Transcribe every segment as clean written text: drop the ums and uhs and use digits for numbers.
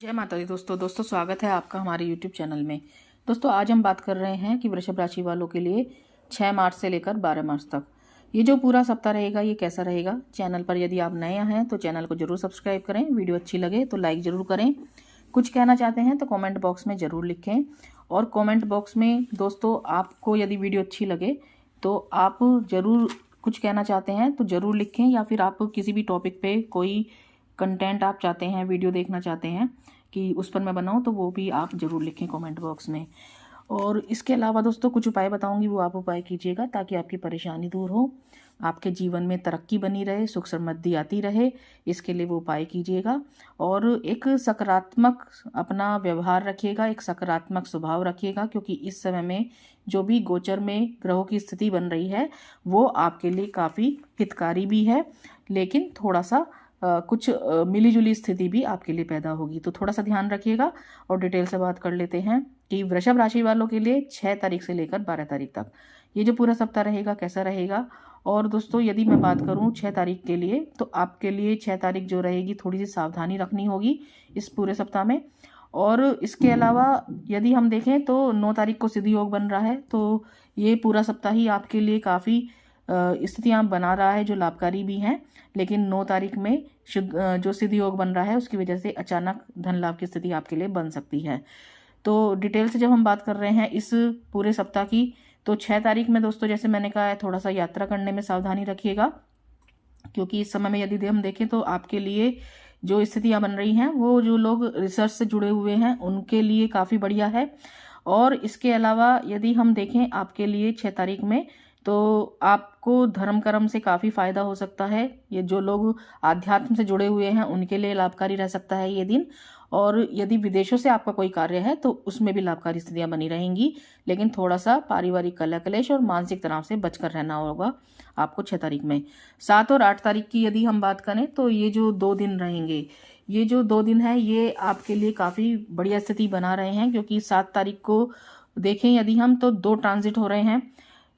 जय माता दी दोस्तों स्वागत है आपका हमारे YouTube चैनल में। दोस्तों आज हम बात कर रहे हैं कि वृषभ राशि वालों के लिए 6 मार्च से लेकर 12 मार्च तक ये जो पूरा सप्ताह रहेगा ये कैसा रहेगा। चैनल पर यदि आप नए हैं तो चैनल को जरूर सब्सक्राइब करें, वीडियो अच्छी लगे तो लाइक ज़रूर करें, कुछ कहना चाहते हैं तो कॉमेंट बॉक्स में ज़रूर लिखें। और कॉमेंट बॉक्स में दोस्तों आपको यदि वीडियो अच्छी लगे तो आप ज़रूर कुछ कहना चाहते हैं तो ज़रूर लिखें, या फिर आप किसी भी टॉपिक पे कोई कंटेंट आप चाहते हैं, वीडियो देखना चाहते हैं कि उस पर मैं बनाऊं तो वो भी आप ज़रूर लिखें कमेंट बॉक्स में। और इसके अलावा दोस्तों कुछ उपाय बताऊंगी, वो आप उपाय कीजिएगा ताकि आपकी परेशानी दूर हो, आपके जीवन में तरक्की बनी रहे, सुख समृद्धि आती रहे, इसके लिए वो उपाय कीजिएगा। और एक सकारात्मक अपना व्यवहार रखिएगा, एक सकारात्मक स्वभाव रखिएगा, क्योंकि इस समय में जो भी गोचर में ग्रहों की स्थिति बन रही है वो आपके लिए काफ़ी हितकारी भी है, लेकिन थोड़ा सा कुछ मिली जुली स्थिति भी आपके लिए पैदा होगी, तो थोड़ा सा ध्यान रखिएगा। और डिटेल से बात कर लेते हैं कि वृषभ राशि वालों के लिए 6 तारीख से लेकर 12 तारीख तक ये जो पूरा सप्ताह रहेगा कैसा रहेगा। और दोस्तों यदि मैं बात करूं 6 तारीख के लिए, तो आपके लिए 6 तारीख जो रहेगी थोड़ी सी सावधानी रखनी होगी इस पूरे सप्ताह में। और इसके अलावा यदि हम देखें तो 9 तारीख को सिद्धि योग बन रहा है, तो ये पूरा सप्ताह ही आपके लिए काफ़ी स्थितियाँ बना रहा है जो लाभकारी भी हैं। लेकिन 9 तारीख में शुद्ध जो सिद्धि योग बन रहा है उसकी वजह से अचानक धन लाभ की स्थिति आपके लिए बन सकती है। तो डिटेल से जब हम बात कर रहे हैं इस पूरे सप्ताह की, तो 6 तारीख में दोस्तों जैसे मैंने कहा है थोड़ा सा यात्रा करने में सावधानी रखिएगा, क्योंकि इस समय में यदि हम देखें तो आपके लिए जो स्थितियां बन रही हैं वो जो लोग रिसर्च से जुड़े हुए हैं उनके लिए काफ़ी बढ़िया है। और इसके अलावा यदि हम देखें आपके लिए 6 तारीख में, तो आपको धर्म कर्म से काफ़ी फायदा हो सकता है। ये जो लोग आध्यात्म से जुड़े हुए हैं उनके लिए लाभकारी रह सकता है ये दिन। और यदि विदेशों से आपका कोई कार्य है तो उसमें भी लाभकारी स्थितियां बनी रहेंगी, लेकिन थोड़ा सा पारिवारिक कलह क्लेश और मानसिक तनाव से बचकर रहना होगा आपको 6 तारीख में। 7 और 8 तारीख की यदि हम बात करें तो ये जो 2 दिन रहेंगे, ये जो 2 दिन है ये आपके लिए काफ़ी बढ़िया स्थिति बना रहे हैं, क्योंकि 7 तारीख को देखें यदि हम तो 2 ट्रांजिट हो रहे हैं।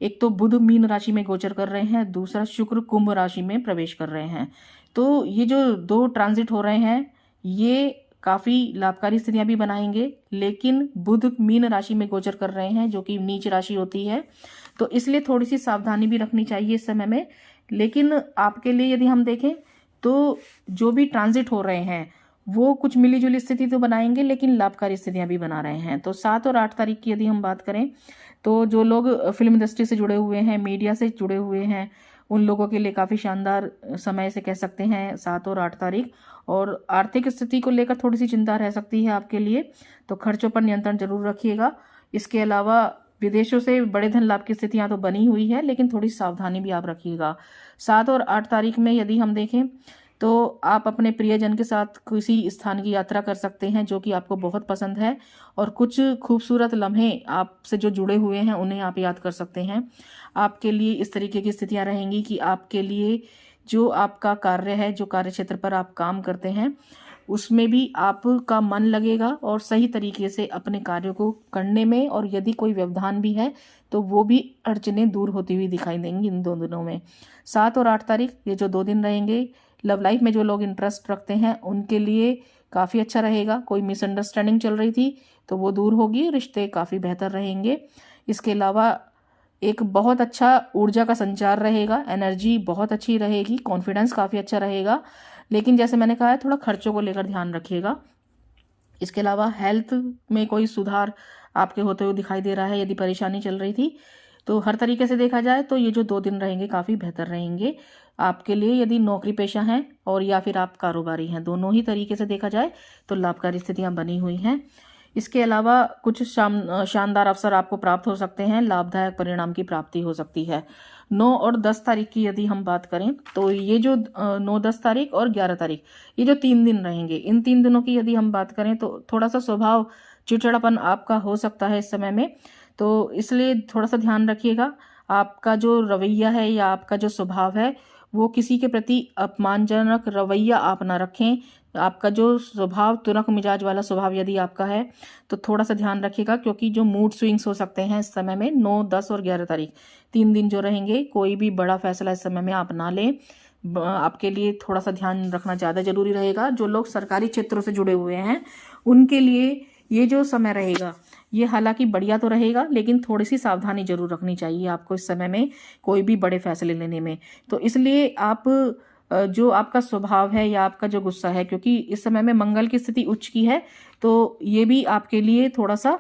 एक तो बुध मीन राशि में गोचर कर रहे हैं, दूसरा शुक्र कुंभ राशि में प्रवेश कर रहे हैं। तो ये जो 2 ट्रांजिट हो रहे हैं ये काफ़ी लाभकारी स्थितियां भी बनाएंगे, लेकिन बुध मीन राशि में गोचर कर रहे हैं जो कि नीच राशि होती है, तो इसलिए थोड़ी सी सावधानी भी रखनी चाहिए इस समय में। लेकिन आपके लिए यदि हम देखें तो जो भी ट्रांजिट हो रहे हैं वो कुछ मिली जुली स्थिति तो बनाएंगे, लेकिन लाभकारी स्थितियां भी बना रहे हैं। तो 7 और 8 तारीख की यदि हम बात करें तो जो लोग फिल्म इंडस्ट्री से जुड़े हुए हैं, मीडिया से जुड़े हुए हैं, उन लोगों के लिए काफ़ी शानदार समय से कह सकते हैं 7 और 8 तारीख। और आर्थिक स्थिति को लेकर थोड़ी सी चिंता रह सकती है आपके लिए, तो खर्चों पर नियंत्रण जरूर रखिएगा। इसके अलावा विदेशों से बड़े धन लाभ की स्थितियां तो बनी हुई है, लेकिन थोड़ी सावधानी भी आप रखिएगा। 7 और 8 तारीख में यदि हम देखें तो आप अपने प्रियजन के साथ किसी स्थान की यात्रा कर सकते हैं जो कि आपको बहुत पसंद है, और कुछ खूबसूरत लम्हे आपसे जो जुड़े हुए हैं उन्हें आप याद कर सकते हैं। आपके लिए इस तरीके की स्थितियां रहेंगी कि आपके लिए जो आपका कार्य है, जो कार्य क्षेत्र पर आप काम करते हैं उसमें भी आपका मन लगेगा और सही तरीके से अपने कार्यों को करने में, और यदि कोई व्यवधान भी है तो वो भी अड़चनें दूर होती हुई दिखाई देंगी इन 2 दिनों में। 7 और 8 तारीख ये जो 2 दिन रहेंगे, लव लाइफ में जो लोग इंटरेस्ट रखते हैं उनके लिए काफ़ी अच्छा रहेगा। कोई मिसअंडरस्टैंडिंग चल रही थी तो वो दूर होगी, रिश्ते काफ़ी बेहतर रहेंगे। इसके अलावा एक बहुत अच्छा ऊर्जा का संचार रहेगा, एनर्जी बहुत अच्छी रहेगी, कॉन्फिडेंस काफ़ी अच्छा रहेगा, लेकिन जैसे मैंने कहा है थोड़ा खर्चों को लेकर ध्यान रखिएगा। इसके अलावा हेल्थ में कोई सुधार आपके होते हुए दिखाई दे रहा है, यदि परेशानी चल रही थी तो हर तरीके से देखा जाए तो ये जो 2 दिन रहेंगे काफ़ी बेहतर रहेंगे आपके लिए। यदि नौकरी पेशा हैं और या फिर आप कारोबारी हैं, दोनों ही तरीके से देखा जाए तो लाभकारी स्थितियां बनी हुई हैं। इसके अलावा कुछ शानदार अवसर आपको प्राप्त हो सकते हैं, लाभदायक परिणाम की प्राप्ति हो सकती है। 9 और 10 तारीख की यदि हम बात करें तो ये जो 9, 10 तारीख और 11 तारीख ये जो 3 दिन रहेंगे, इन 3 दिनों की यदि हम बात करें तो थोड़ा सा स्वभाव चिड़चिड़ापन आपका हो सकता है इस समय में, तो इसलिए थोड़ा सा ध्यान रखिएगा। आपका जो रवैया है या आपका जो स्वभाव है वो किसी के प्रति अपमानजनक रवैया आप ना रखें। आपका जो स्वभाव तुरक मिजाज वाला स्वभाव यदि आपका है तो थोड़ा सा ध्यान रखिएगा, क्योंकि जो मूड स्विंग्स हो सकते हैं इस समय में 9, 10 और 11 तारीख 3 दिन जो रहेंगे, कोई भी बड़ा फैसला इस समय में आप ना लें। आपके लिए थोड़ा सा ध्यान रखना ज़्यादा जरूरी रहेगा। जो लोग सरकारी क्षेत्रों से जुड़े हुए हैं उनके लिए ये जो समय रहेगा ये हालांकि बढ़िया तो रहेगा, लेकिन थोड़ी सी सावधानी जरूर रखनी चाहिए आपको इस समय में कोई भी बड़े फैसले लेने में। तो इसलिए आप जो आपका स्वभाव है या आपका जो गुस्सा है, क्योंकि इस समय में मंगल की स्थिति उच्च की है, तो ये भी आपके लिए थोड़ा सा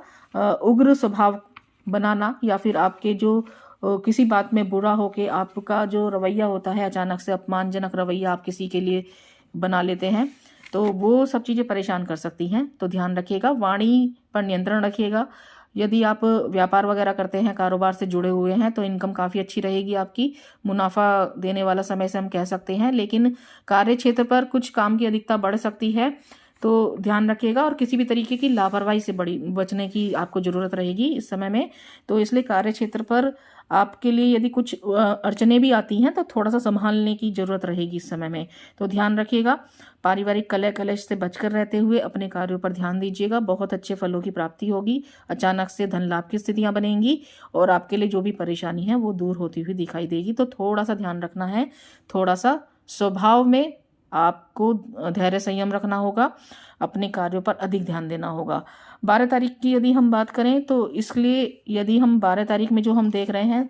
उग्र स्वभाव बनाना या फिर आपके जो किसी बात में बुरा होके आपका जो रवैया होता है, अचानक से अपमानजनक रवैया आप किसी के लिए बना लेते हैं, तो वो सब चीज़ें परेशान कर सकती हैं। तो ध्यान रखिएगा, वाणी पर नियंत्रण रखिएगा। यदि आप व्यापार वगैरह करते हैं, कारोबार से जुड़े हुए हैं, तो इनकम काफ़ी अच्छी रहेगी आपकी, मुनाफा देने वाला समय से हम कह सकते हैं। लेकिन कार्य क्षेत्र पर कुछ काम की अधिकता बढ़ सकती है, तो ध्यान रखिएगा। और किसी भी तरीके की लापरवाही से बचने की आपको ज़रूरत रहेगी इस समय में। तो इसलिए कार्य क्षेत्र पर आपके लिए यदि कुछ अड़चने भी आती हैं तो थोड़ा सा संभालने की ज़रूरत रहेगी इस समय में, तो ध्यान रखिएगा। पारिवारिक कलह कलेश से बचकर रहते हुए अपने कार्यों पर ध्यान दीजिएगा, बहुत अच्छे फलों की प्राप्ति होगी। अचानक से धन लाभ की स्थितियां बनेंगी और आपके लिए जो भी परेशानी है वो दूर होती हुई दिखाई देगी। तो थोड़ा सा ध्यान रखना है, थोड़ा सा स्वभाव में आपको धैर्य संयम रखना होगा, अपने कार्यों पर अधिक ध्यान देना होगा। 12 तारीख की यदि हम बात करें तो इसलिए यदि हम 12 तारीख में जो हम देख रहे हैं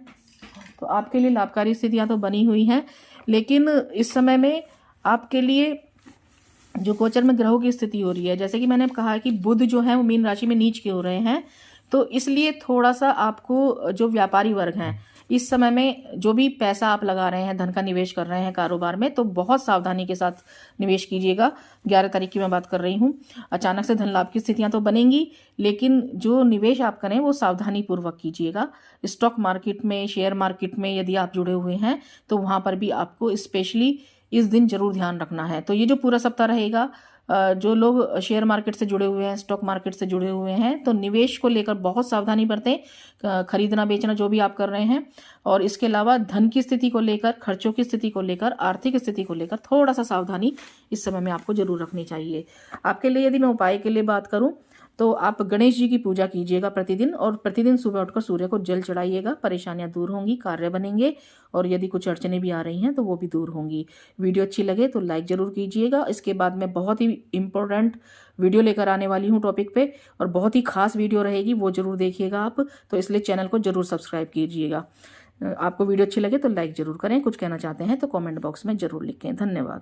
तो आपके लिए लाभकारी स्थितियां तो बनी हुई हैं, लेकिन इस समय में आपके लिए जो गोचर में ग्रहों की स्थिति हो रही है, जैसे कि मैंने कहा कि बुध जो है वो मीन राशि में नीच के हो रहे हैं, तो इसलिए थोड़ा सा आपको जो व्यापारी वर्ग हैं इस समय में जो भी पैसा आप लगा रहे हैं, धन का निवेश कर रहे हैं कारोबार में, तो बहुत सावधानी के साथ निवेश कीजिएगा। 11 तारीख की मैं बात कर रही हूँ। अचानक से धन लाभ की स्थितियां तो बनेंगी, लेकिन जो निवेश आप करें वो सावधानी पूर्वक कीजिएगा। स्टॉक मार्केट में, शेयर मार्केट में यदि आप जुड़े हुए हैं तो वहां पर भी आपको स्पेशली इस दिन जरूर ध्यान रखना है। तो ये जो पूरा सप्ताह रहेगा, जो लोग शेयर मार्केट से जुड़े हुए हैं, स्टॉक मार्केट से जुड़े हुए हैं, तो निवेश को लेकर बहुत सावधानी बरतें, खरीदना बेचना जो भी आप कर रहे हैं। और इसके अलावा धन की स्थिति को लेकर, खर्चों की स्थिति को लेकर, आर्थिक स्थिति को लेकर थोड़ा सा सावधानी इस समय में आपको जरूर रखनी चाहिए। आपके लिए यदि मैं उपाय के लिए बात करूं तो आप गणेश जी की पूजा कीजिएगा प्रतिदिन, और प्रतिदिन सुबह उठकर सूर्य को जल चढ़ाइएगा। परेशानियां दूर होंगी, कार्य बनेंगे, और यदि कुछ अड़चने भी आ रही हैं तो वो भी दूर होंगी। वीडियो अच्छी लगे तो लाइक जरूर कीजिएगा। इसके बाद मैं बहुत ही इंपॉर्टेंट वीडियो लेकर आने वाली हूँ टॉपिक पे, और बहुत ही खास वीडियो रहेगी, वो जरूर देखिएगा आप। तो इसलिए चैनल को जरूर सब्सक्राइब कीजिएगा। आपको वीडियो अच्छी लगे तो लाइक जरूर करें। कुछ कहना चाहते हैं तो कमेंट बॉक्स में जरूर लिखें। धन्यवाद।